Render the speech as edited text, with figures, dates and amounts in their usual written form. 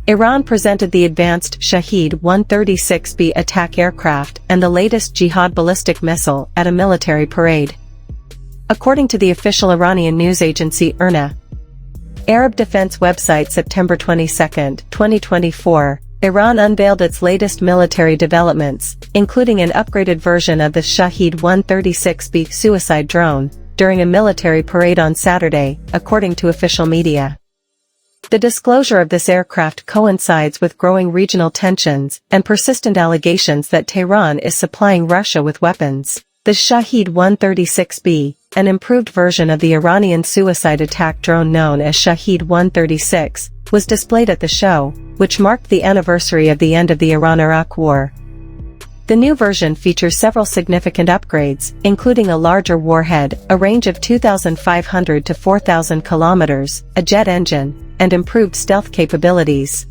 Iran presented the advanced Shahid-136B attack aircraft and the latest jihad ballistic missile at a military parade. According to the official Iranian news agency IRNA, Arab defense website September 22, 2024, Iran unveiled its latest military developments, including an upgraded version of the Shahid-136B suicide drone, during a military parade on Saturday, according to official media. The disclosure of this aircraft coincides with growing regional tensions and persistent allegations that Tehran is supplying Russia with weapons. The Shahid-136B, an improved version of the Iranian suicide attack drone known as Shahid-136, was displayed at the show, which marked the anniversary of the end of the Iran-Iraq War. The new version features several significant upgrades, including a larger warhead, a range of 2,500 to 4,000 kilometers, a jet engine, and improved stealth capabilities.